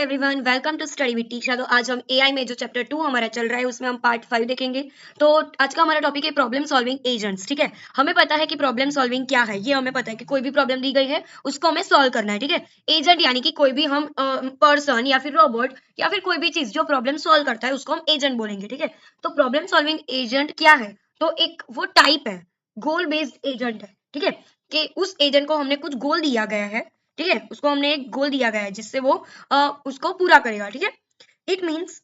Everyone, welcome to study with Tisha. तो आज हम एआई में जो चैप्टर 2 हमारा चल रहा है उसमें हम पार्ट 5 देखेंगे। तो आज का हमारा टॉपिक है प्रॉब्लम सॉल्विंग एजेंट्स। ठीक है, हमें पता है कि प्रॉब्लम सॉल्विंग क्या है। ये हमें पता है कि कोई भी प्रॉब्लम दी गई है उसको हमें सॉल्व करना है। ठीक है, एजेंट यानी कि कोई भी हम पर्सन या फिर रोबोट या फिर कोई भी चीज जो प्रॉब्लम सॉल्व करता है उसको हम एजेंट बोलेंगे। ठीक है, तो प्रॉब्लम सॉल्विंग एजेंट क्या है? तो एक वो टाइप है, गोल बेस्ड एजेंट है। ठीक है, कि उस एजेंट को हमने कुछ गोल दिया गया है। ठीक है, उसको हमने एक गोल दिया गया है जिससे वो उसको पूरा करेगा। ठीक है, it means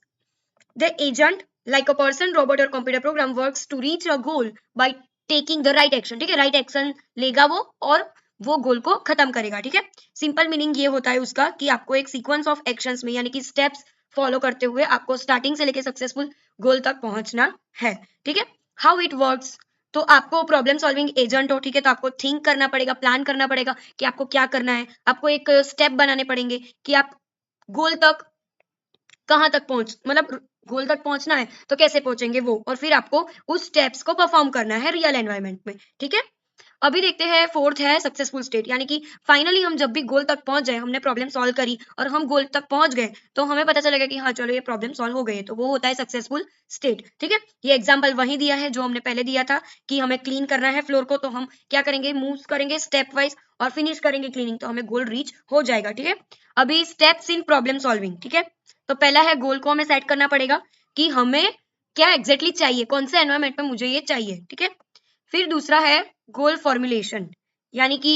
the agent like a person, robot और computer program works to reach a goal by taking the right action. ठीक है, राइट एक्शन लेगा वो और वो गोल को खत्म करेगा। ठीक है, सिंपल मीनिंग ये होता है उसका कि आपको एक सीक्वेंस ऑफ एक्शंस में यानी कि स्टेप्स फॉलो करते हुए आपको स्टार्टिंग से लेके सक्सेसफुल गोल तक पहुंचना है। ठीक है, हाउ इट वर्क्स, तो आपको प्रॉब्लम सॉल्विंग एजेंट हो, ठीक है, तो आपको थिंक करना पड़ेगा, प्लान करना पड़ेगा कि आपको क्या करना है। आपको एक स्टेप बनाने पड़ेंगे कि आप गोल तक कहाँ तक पहुंच मतलब गोल तक पहुंचना है तो कैसे पहुंचेंगे वो, और फिर आपको उस स्टेप्स को परफॉर्म करना है रियल एनवायरनमेंट में। ठीक है, अभी देखते हैं फोर्थ है सक्सेसफुल स्टेट, यानी कि फाइनली हम जब भी गोल तक पहुंच जाए, हमने प्रॉब्लम सॉल्व करी और हम गोल तक पहुंच गए तो हमें पता चलेगा कि हाँ चलो ये प्रॉब्लम सॉल्व हो गई है, तो वो होता है सक्सेसफुल स्टेट। ठीक है, ये एग्जांपल वही दिया है जो हमने पहले दिया था कि हमें क्लीन करना है फ्लोर को, तो हम क्या करेंगे, मूव करेंगे स्टेप वाइज और फिनिश करेंगे क्लीनिंग, तो हमें गोल रीच हो जाएगा। ठीक है, अभी स्टेप्स इन प्रॉब्लम सॉल्विंग। ठीक है, तो पहला है गोल को हमें सेट करना पड़ेगा कि हमें क्या एग्जैक्टली चाहिए, कौन से एनवायरमेंट में मुझे ये चाहिए। ठीक है, फिर दूसरा है गोल फॉर्मुलेशन, यानी कि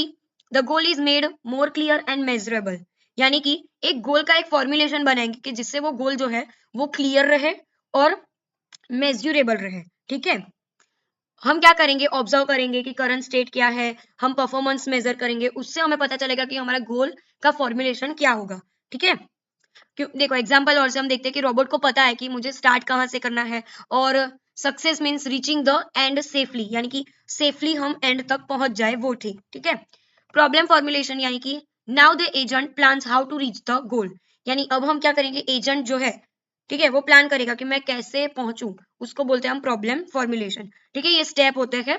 the goal is made more clear and measurable, यानी कि एक गोल का एक फॉर्मुलेशन बनाएंगे कि जिससे वो गोल जो है वो क्लियर रहे और मेजरेबल रहे। ठीक है, हम क्या करेंगे, ऑब्जर्व करेंगे कि करंट स्टेट क्या है, हम परफॉर्मेंस मेजर करेंगे, उससे हमें पता चलेगा कि हमारा गोल का फॉर्मुलेशन क्या होगा। ठीक है, क्यों देखो एग्जांपल और से हम देखते हैं कि रोबोट को पता है कि मुझे स्टार्ट कहाँ से करना है, और success means reaching the end safely, यानी कि सेफली हम एंड तक पहुंच जाए वो ठीक। ठीक है, प्रॉब्लम फॉर्मुलेशन यानी कि now the agent plans how to reach the goal, यानी अब हम क्या करेंगे, एजेंट जो है ठीक है वो प्लान करेगा कि मैं कैसे पहुंचूं, उसको बोलते हैं हम प्रॉब्लम फॉर्मुलेशन। ठीक है, ये स्टेप होते हैं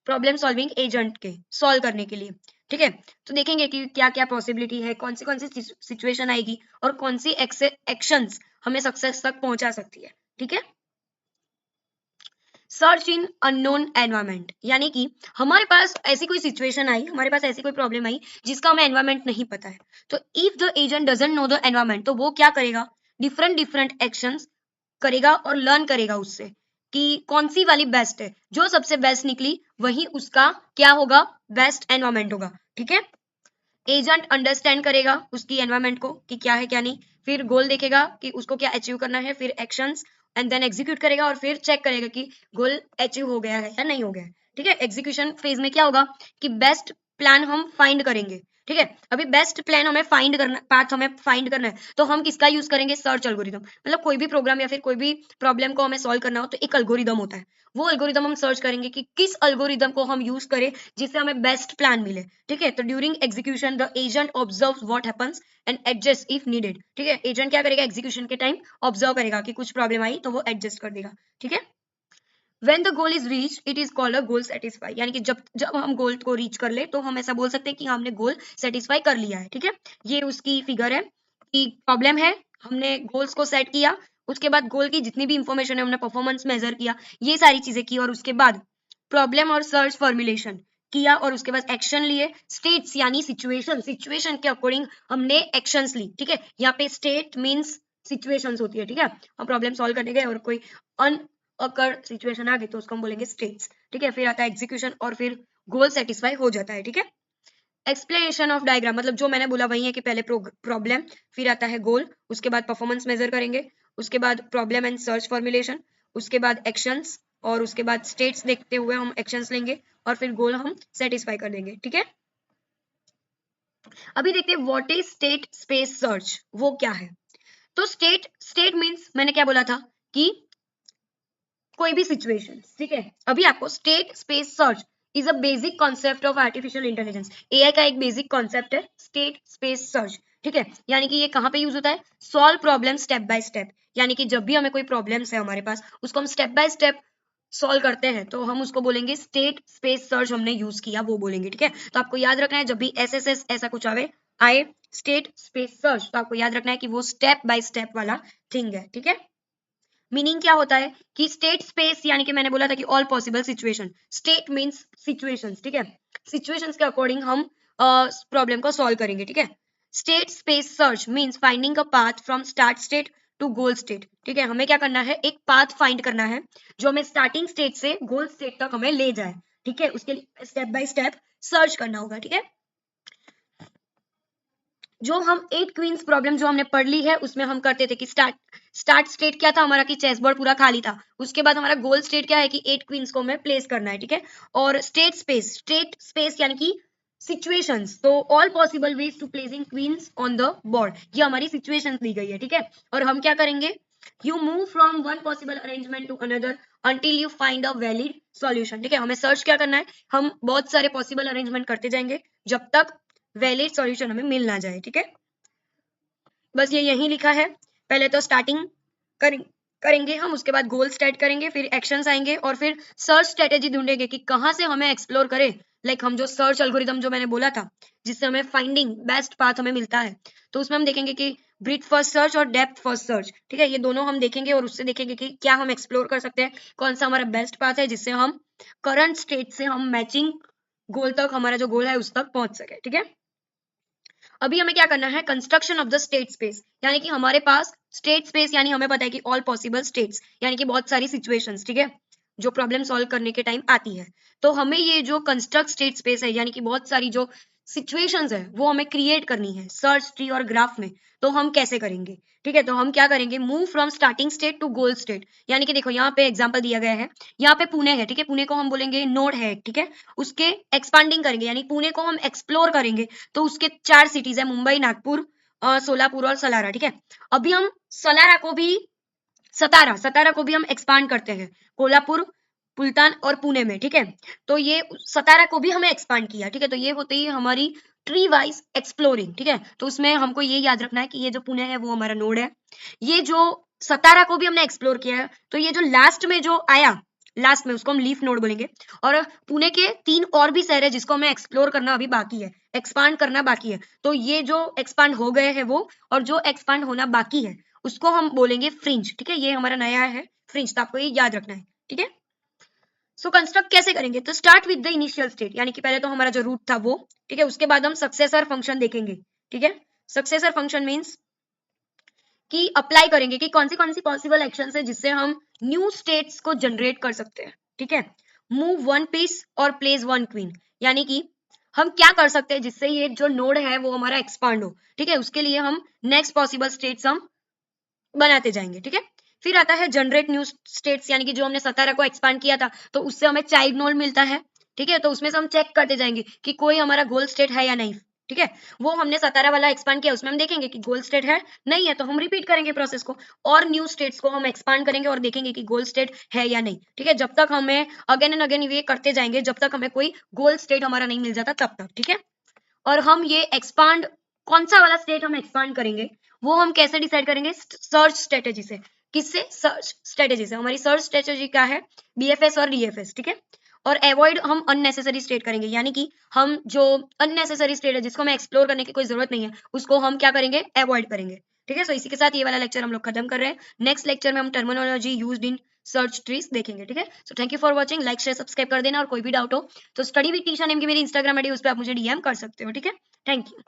प्रॉब्लम सॉल्विंग एजेंट के सॉल्व करने के लिए। ठीक है, तो देखेंगे कि क्या क्या पॉसिबिलिटी है, कौन सी सिचुएशन आएगी और कौन सी एक्शंस हमें सक्सेस तक पहुंचा सकती है। ठीक है, सर्च इन अननोन एनवायरमेंट, यानी कि हमारे पास ऐसी कोई सिचुएशन आई, हमारे पास ऐसी कोई प्रॉब्लम आई जिसका हमें एनवायरमेंट नहीं पता है, तो if the agent doesn't know the environment, तो वो क्या करेगा, डिफरेंट डिफरेंट एक्शंस करेगा और लर्न करेगा उससे कि कौन सी वाली बेस्ट है, जो सबसे बेस्ट निकली वही उसका क्या होगा, बेस्ट एनवायरमेंट होगा। ठीक है, एजेंट अंडरस्टैंड करेगा उसकी एनवायरमेंट को कि क्या है क्या नहीं, फिर गोल देखेगा कि उसको क्या अचीव करना है, फिर एक्शंस एंड देन एग्जीक्यूट करेगा और फिर चेक करेगा कि गोल अचीव हो गया है या नहीं हो गया है। ठीक है, एग्जीक्यूशन फेज में क्या होगा कि बेस्ट प्लान हम फाइंड करेंगे। ठीक है, अभी बेस्ट प्लान हमें फाइंड करना, पाथ हमें फाइंड करना है, तो हम किसका यूज करेंगे, सर्च एल्गोरिदम। मतलब कोई भी प्रोग्राम या फिर कोई भी प्रॉब्लम को हमें सॉल्व करना हो तो एक एल्गोरिदम होता है, वो एल्गोरिदम हम सर्च करेंगे कि किस एल्गोरिदम को हम यूज करें जिससे हमें बेस्ट प्लान मिले। ठीक है, तो during execution the agent observe what happens and adjust if needed. ठीक है, एजेंट क्या करेगा, एग्जीक्यूशन के टाइम ऑब्जर्व करेगा कि कुछ प्रॉब्लम आई तो वो एडजस्ट कर देगा। ठीक है, when the goal is reached it is called a goal satisfy, यानी कि जब जब हम गोल को रीच कर ले तो हम ऐसा बोल सकते हैं कि हमने गोल सेटिस्फाई कर लिया है। ठीक है, ये उसकी फिगर है कि प्रॉब्लम है, हमने गोल्स को सेट किया, उसके बाद गोल की जितनी भी इंफॉर्मेशन है हमने परफॉर्मेंस मेजर किया, ये सारी चीजें की, और उसके बाद प्रॉब्लम और सर्च फॉर्मुलेशन किया, और उसके बाद एक्शन लिए, स्टेट्स यानी सिचुएशन, सिचुएशन के अकॉर्डिंग हमने एक्शंस ली। ठीक है, यहाँ पे स्टेट मींस सिचुएशंस होती है। ठीक है, हम प्रॉब्लम सॉल्व करने गए और कोई अकर सिचुएशन आ गई तो उसको हम बोलेंगे स्टेट्स। ठीक है, फिर आता है एग्जीक्यूशन और फिर गोल सेटिस्फाई हो जाता है। ठीक है, एक्सप्लेनेशन ऑफ डायग्राम, मतलब जो मैंने बोला वही है कि पहले प्रॉब्लम, फिर आता है गोल, उसके बाद परफॉर्मेंस मेजर करेंगे, उसके बाद प्रॉब्लम एंड सर्च फॉर्मुलेशन, उसके बाद एक्शंस, और उसके बाद स्टेट्स देखते हुए हम एक्शंस लेंगे और फिर गोल हम सेटिस्फाई कर देंगे। ठीक है, अभी देखते हैं what is state space search, वो क्या है। तो स्टेट स्टेट मींस मैंने क्या बोला था कि कोई भी सिचुएशन। ठीक है, अभी आपको state space search is a basic concept of artificial intelligence, AI का एक बेसिक कॉन्सेप्ट है स्टेट स्पेस सर्च। ठीक है, यानी कि ये कहाँ पे यूज होता है, solve problem step by step, यानी कि जब भी हमें कोई प्रॉब्लम्स है हमारे पास उसको हम स्टेप बाय स्टेप सॉल्व करते हैं तो हम उसको बोलेंगे स्टेट स्पेस सर्च हमने यूज किया, वो बोलेंगे। ठीक है, तो आपको याद रखना है जब भी एसएसएस ऐसा कुछ आवे आई स्टेट स्पेस सर्च, तो आपको याद रखना है कि वो स्टेप बाय स्टेप वाला थिंग है, ठीक है। मीनिंग क्या होता है कि स्टेट स्पेस यानी कि मैंने बोला था कि all possible situation, state means situations, ठीक है। सिचुएशंस के अकॉर्डिंग हम प्रॉब्लम को सॉल्व करेंगे, ठीक है। State space search means finding a path from start state to goal state, ठीक है। हमें क्या करना है, एक पाथ फाइंड करना है जो हमें स्टार्टिंग स्टेट से गोल स्टेट तक हमें ले जाए, ठीक है। उसके लिए स्टेप बाय स्टेप सर्च करना होगा, ठीक है। जो हम 8 क्वींस प्रॉब्लम जो हमने पढ़ ली है उसमें हम करते थे कि स्टार्ट स्टेट क्या था हमारा कि चेस बोर्ड पूरा खाली था, उसके बाद हमारा गोल स्टेट क्या है कि 8 क्वींस को हमें प्लेस करना है, ठीक है। और स्टेट स्पेस यानी कि सिचुएशंस, तो all possible ways to placing queens on the board, ये हमारी सिचुएशंस दी गई है, ठीक है। और हम क्या करेंगे, you move from one possible arrangement to another until you find a valid solution, ठीक है। हमें सर्च क्या करना है, हम बहुत सारे पॉसिबल अरेंजमेंट करते जाएंगे जब तक वैलिड सॉल्यूशन हमें मिल ना जाए, ठीक है। बस ये यही लिखा है, पहले तो स्टार्टिंग करेंगे हम, उसके बाद गोल स्टार्ट करेंगे, फिर एक्शंस आएंगे और फिर सर्च स्ट्रेटेजी ढूंढेंगे कि कहाँ से हमें एक्सप्लोर करें। लाइक हम जो सर्च एल्गोरिथम जो मैंने बोला था जिससे हमें फाइंडिंग बेस्ट पाथ हमें मिलता है, तो उसमें हम देखेंगे कि ब्रीथ फर्स्ट सर्च और डेप्थ फर्स्ट सर्च, ठीक है। ये दोनों हम देखेंगे और उससे देखेंगे कि क्या हम एक्सप्लोर कर सकते हैं, कौन सा हमारा बेस्ट पाथ है जिससे हम करंट स्टेट से हम मैचिंग गोल तक, हमारा जो गोल है उस तक पहुंच सके, ठीक है। अभी हमें क्या करना है, construction of the state space, यानी कि हमारे पास स्टेट स्पेस यानी हमें पता है कि ऑल पॉसिबल स्टेट्स यानी कि बहुत सारी सिचुएशंस, ठीक है, जो प्रॉब्लम सॉल्व करने के टाइम आती है। तो हमें ये जो कंस्ट्रक्ट स्टेट स्पेस है यानी कि बहुत सारी जो सिचुएशंस है वो हमें क्रिएट करनी है सर्च ट्री और ग्राफ में। तो हम कैसे करेंगे, ठीक है। तो हम क्या करेंगे, move from starting state to goal state, यानी कि देखो यहाँ पे एग्जांपल दिया गया है, यहाँ पे पुणे है, ठीक है। पुणे को हम बोलेंगे नोड है, ठीक है। उसके एक्सपांडिंग करेंगे यानी पुणे को हम एक्सप्लोर करेंगे, तो उसके 4 सिटीज है, मुंबई, नागपुर, सोलापुर और सलारा, ठीक है। अभी हम सलारा को भी सतारा को भी हम एक्सपांड करते हैं कोल्हापुर, पुल्तान और पुणे में, ठीक है। तो ये सतारा को भी हमें एक्सपांड किया, ठीक है। तो ये होती है हमारी ट्री वाइज एक्सप्लोरिंग, ठीक है। तो उसमें हमको ये याद रखना है कि ये जो पुणे है वो हमारा नोड है, ये जो सतारा को भी हमने एक्सप्लोर किया है, तो ये जो लास्ट में जो आया, लास्ट में उसको हम लीफ नोड बोलेंगे। और पुणे के 3 और भी शहर है जिसको हमें एक्सप्लोर करना अभी बाकी है, एक्सपांड करना बाकी है। तो ये जो एक्सपांड हो गए हैं वो, और जो एक्सपांड होना बाकी है उसको हम बोलेंगे फ्रिंज, ठीक है। ये हमारा नया है फ्रिंज, तो आपको ये याद रखना है, ठीक है। सो कंस्ट्रक्ट कैसे करेंगे, तो start with the initial state, यानी कि पहले तो हमारा जो रूट था वो, ठीक है। उसके बाद हम सक्सेसर फंक्शन देखेंगे, ठीक है। सक्सेसर फंक्शन मींस कि अप्लाई करेंगे कि कौन सी पॉसिबल एक्शन है जिससे हम न्यू स्टेट्स को जनरेट कर सकते हैं, ठीक है। मूव वन पीस और प्लेस वन क्वीन, यानी कि हम क्या कर सकते हैं जिससे ये जो नोड है वो हमारा एक्सपांड हो, ठीक है। उसके लिए हम नेक्स्ट पॉसिबल स्टेट्स हम बनाते जाएंगे, ठीक है। फिर आता है जनरेट न्यू स्टेट्स, यानी कि जो हमने 17 को एक्सपांड किया था तो उससे हमें चाइल्ड नोड मिलता है, ठीक है। तो उसमें से हम चेक करते जाएंगे कि कोई हमारा गोल स्टेट है या नहीं, ठीक है। वो हमने 17 वाला एक्सपांड किया, उसमें हम देखेंगे कि गोल स्टेट है नहीं है, तो हम रिपीट करेंगे प्रोसेस को और न्यू स्टेट्स को हम एक्सपांड करेंगे और देखेंगे कि गोल स्टेट है या नहीं, ठीक है। जब तक हमें अगेन एंड अगेन ये करते जाएंगे जब तक हमें कोई गोल स्टेट हमारा नहीं मिल जाता तब तक, ठीक है। और हम ये एक्सपांड, कौन सा वाला स्टेट हम एक्सपांड करेंगे वो हम कैसे डिसाइड करेंगे, सर्च स्ट्रेटेजी से। किससे, सर्च स्ट्रेटेजी से। हमारी सर्च स्ट्रेटेजी क्या है, बीएफएस और डीएफएस, ठीक है। और अवॉइड हम अननेसेसरी स्टेट करेंगे, यानी कि हम जो अननेसेसरी स्टेट है जिसको हमें एक्सप्लोर करने की कोई जरूरत नहीं है उसको हम क्या करेंगे, अवॉइड करेंगे, ठीक है। सो इसी के साथ ये वाला लेक्चर हम लोग खत्म कर रहे हैं। नेक्स्ट लेक्चर में हम terminology used in search trees देखेंगे, ठीक है। So thank you for watching, like share subscribe कर देना, और कोई भी डाउट हो तो स्टडी विद टीशा नेम की मेरी इंस्टाग्राम आईडी, उस पर आप मुझे डीएम कर सकते हो, ठीक है। Thank you.